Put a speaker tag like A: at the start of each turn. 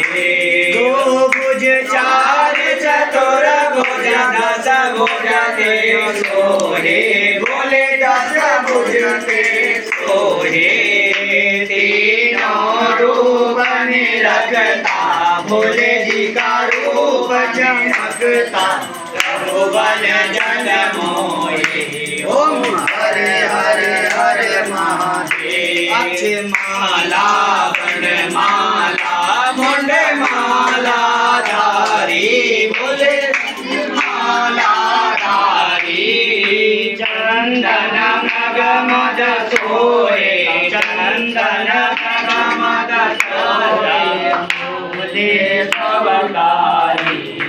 A: दो भुज चार चतुर भुज दस भुज ते सोहे बोले दस भुज ते सोहे तीनों रूप निरखता भोले जी का रूप चमकता प्रभुवन जन मोहे ओम हरे हरे हरे महादेव अक्षय माला वनमाला मुंड माला धारी बोले माला धारी चंदन मगमद सोहे चंदन मगमद सोहे बोले भवतारी